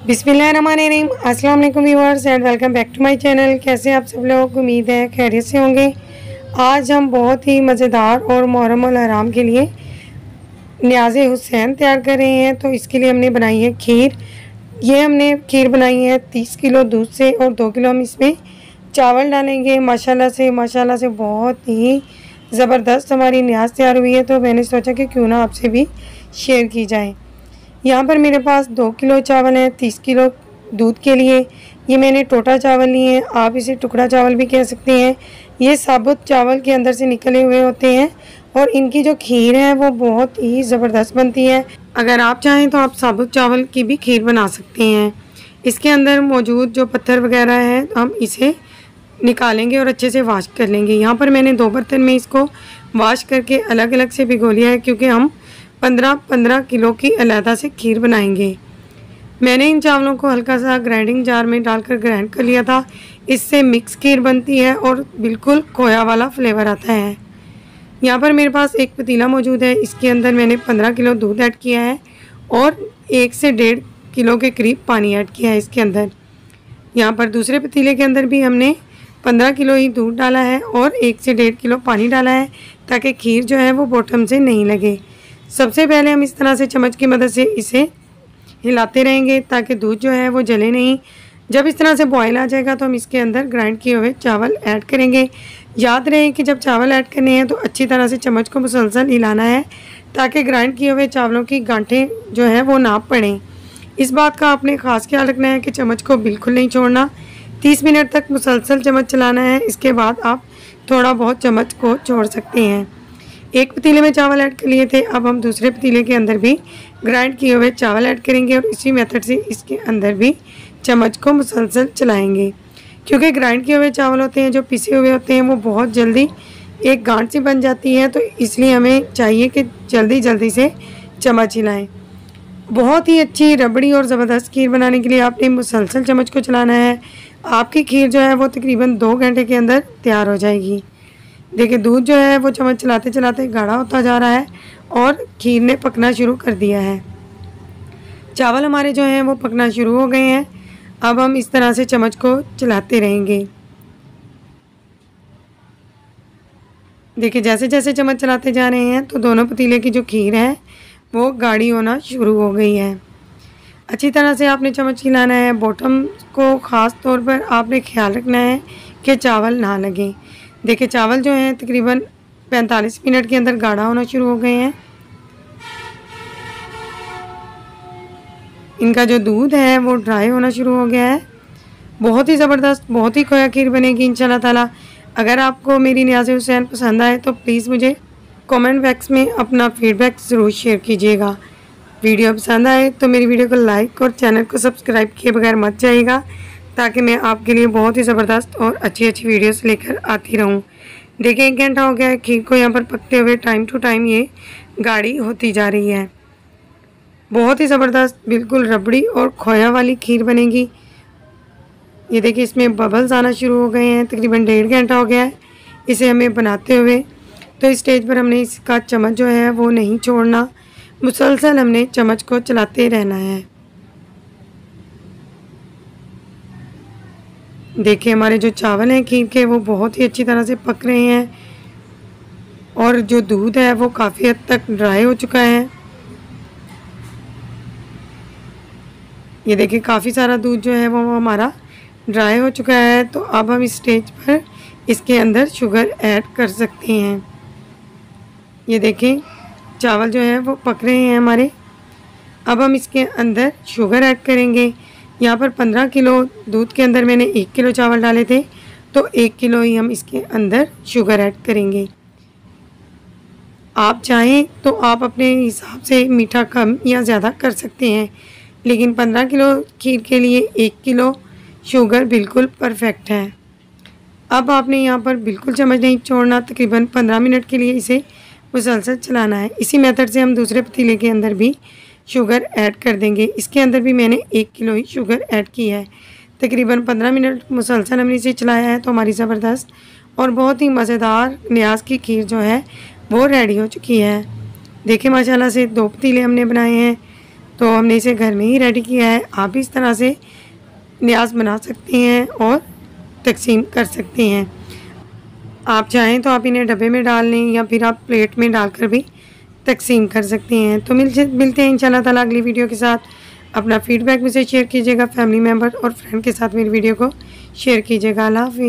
बिस्मिल्लाहिर्रहमानिर्रहीम। अस्सलाम वालेकुम viewers and welcome back to my channel. कैसे आप सब लोग, उम्मीद है खैरियत से होंगे। आज हम बहुत ही मज़ेदार और मुहर्रम उल हराम के लिए न्याज़े हुसैन तैयार कर रहे हैं। तो इसके लिए हमने बनाई है खीर। ये हमने खीर बनाई है 30 किलो दूध से और 2 किलो हम इसमें चावल डालेंगे। माशाल्लाह से बहुत ही ज़बरदस्त हमारी न्याज़ तैयार हुई है। तो मैंने सोचा कि क्यों ना आपसे भी शेयर की जाए। यहाँ पर मेरे पास 2 किलो चावल है 30 किलो दूध के लिए। ये मैंने टोटा चावल लिए हैं, आप इसे टुकड़ा चावल भी कह सकते हैं। ये साबुत चावल के अंदर से निकले हुए होते हैं और इनकी जो खीर है वो बहुत ही ज़बरदस्त बनती है। अगर आप चाहें तो आप साबुत चावल की भी खीर बना सकते हैं। इसके अंदर मौजूद जो पत्थर वगैरह है हम इसे निकालेंगे और अच्छे से वॉश कर लेंगे। यहाँ पर मैंने 2 बर्तन में इसको वॉश करके अलग अलग से भिगो लिया है, क्योंकि हम 15 किलो की अलहदा से खीर बनाएंगे। मैंने इन चावलों को हल्का सा ग्राइंडिंग जार में डालकर ग्राइंड कर लिया था। इससे मिक्स खीर बनती है और बिल्कुल खोया वाला फ्लेवर आता है। यहाँ पर मेरे पास एक पतीला मौजूद है, इसके अंदर मैंने 15 किलो दूध ऐड किया है और 1 से 1.5 किलो के करीब पानी ऐड किया है इसके अंदर। यहाँ पर दूसरे पतीले के अंदर भी हमने 15 किलो ही दूध डाला है और 1 से 1.5 किलो पानी डाला है, ताकि खीर जो है वो बॉटम से नहीं लगे। सबसे पहले हम इस तरह से चम्मच की मदद से इसे हिलाते रहेंगे ताकि दूध जो है वो जले नहीं। जब इस तरह से बॉयल आ जाएगा तो हम इसके अंदर ग्राइंड किए हुए चावल ऐड करेंगे। याद रहे कि जब चावल ऐड करने हैं तो अच्छी तरह से चम्मच को मुसलसल हिलाना है, ताकि ग्राइंड किए हुए चावलों की गांठें जो है वो ना पड़ें। इस बात का आपने ख़ास ख्याल रखना है कि चम्मच को बिल्कुल नहीं छोड़ना। 30 मिनट तक मुसलसल चम्मच चलाना है। इसके बाद आप थोड़ा बहुत चम्मच को छोड़ सकते हैं। एक पतीले में चावल ऐड कर लिए थे, अब हम दूसरे पतीले के अंदर भी ग्राइंड किए हुए चावल ऐड करेंगे और इसी मेथड से इसके अंदर भी चम्मच को मुसलसल चलाएंगे। क्योंकि ग्राइंड किए हुए चावल होते हैं, जो पिसे हुए होते हैं, वो बहुत जल्दी एक गांठ सी बन जाती है। तो इसलिए हमें चाहिए कि जल्दी से चम्मच हिलाएं। बहुत ही अच्छी रबड़ी और ज़बरदस्त खीर बनाने के लिए आपने मुसलसल चम्मच को चलाना है। आपकी खीर जो है वो तकरीबन 2 घंटे के अंदर तैयार हो जाएगी। देखिए दूध जो है वो चम्मच चलाते चलाते गाढ़ा होता जा रहा है और खीर ने पकना शुरू कर दिया है। चावल हमारे जो हैं वो पकना शुरू हो गए हैं। अब हम इस तरह से चम्मच को चलाते रहेंगे। देखिए जैसे जैसे चम्मच चलाते जा रहे हैं तो दोनों पतीले की जो खीर है वो गाढ़ी होना शुरू हो गई है। अच्छी तरह से आपने चम्मच हिलाना है। बॉटम को ख़ास तौर पर आपने ख्याल रखना है कि चावल ना लगे। देखिए चावल जो हैं तकरीबन 45 मिनट के अंदर गाढ़ा होना शुरू हो गए हैं। इनका जो दूध है वो ड्राई होना शुरू हो गया है। बहुत ही ज़बरदस्त, बहुत ही खोया खीर बनेगी इंशाल्लाह ताला। अगर आपको मेरी न्याज़े हुसैन पसंद आए तो प्लीज़ मुझे कमेंट बॉक्स में अपना फीडबैक ज़रूर शेयर कीजिएगा। वीडियो पसंद आए तो मेरी वीडियो को लाइक और चैनल को सब्सक्राइब किए बगैर मत जाइएगा, ताकि मैं आपके लिए बहुत ही ज़बरदस्त और अच्छी वीडियोस लेकर आती रहूं। देखिए 1 घंटा हो गया है खीर को यहाँ पर पकते हुए। टाइम टू टाइम ये गाढ़ी होती जा रही है। बहुत ही ज़बरदस्त बिल्कुल रबड़ी और खोया वाली खीर बनेगी। ये देखिए इसमें बबल्स आना शुरू हो गए हैं। तकरीबन 1.5 घंटा हो गया है इसे हमें बनाते हुए। तो इस स्टेज पर हमने इसका चम्मच जो है वो नहीं छोड़ना, मुसलसल हमने चम्मच को चलाते रहना है। देखिए हमारे जो चावल हैं खीर के वो बहुत ही अच्छी तरह से पक रहे हैं और जो दूध है वो काफ़ी हद तक ड्राई हो चुका है। ये देखिए काफ़ी सारा दूध जो है वो हमारा ड्राई हो चुका है। तो अब हम इस स्टेज पर इसके अंदर शुगर ऐड कर सकते हैं। ये देखिए चावल जो है वो पक रहे हैं हमारे। अब हम इसके अंदर शुगर ऐड करेंगे। यहाँ पर 15 किलो दूध के अंदर मैंने 1 किलो चावल डाले थे, तो 1 किलो ही हम इसके अंदर शुगर ऐड करेंगे। आप चाहें तो आप अपने हिसाब से मीठा कम या ज़्यादा कर सकते हैं, लेकिन 15 किलो खीर के लिए 1 किलो शुगर बिल्कुल परफेक्ट है। अब आपने यहाँ पर बिल्कुल चम्मच नहीं छोड़ना। तकरीबन 15 मिनट के लिए इसे मुसलसल चलाना है। इसी मेथड से हम दूसरे पतीले के अंदर भी शुगर ऐड कर देंगे। इसके अंदर भी मैंने 1 किलो ही शुगर ऐड की है। तकरीबन 15 मिनट मुसलसल हमने इसे चलाया है तो हमारी ज़बरदस्त और बहुत ही मज़ेदार न्याज़ की खीर जो है वो रेडी हो चुकी है। देखिए माशाल्लाह से 2 पतीले हमने बनाए हैं। तो हमने इसे घर में ही रेडी किया है। आप भी इस तरह से न्याज़ बना सकती हैं और तकसीम कर सकती हैं। आप चाहें तो आप इन्हें डब्बे में डाल लें या फिर आप प्लेट में डालकर भी तकसीम कर सकती हैं। तो मिलते हैं इंशाल्लाह ताला अगली वीडियो के साथ। अपना फीडबैक मुझसे शेयर कीजिएगा, फैमिली मेम्बर और फ्रेंड के साथ मेरी वीडियो को शेयर कीजिएगा। अल्लाह हाफ़िज़।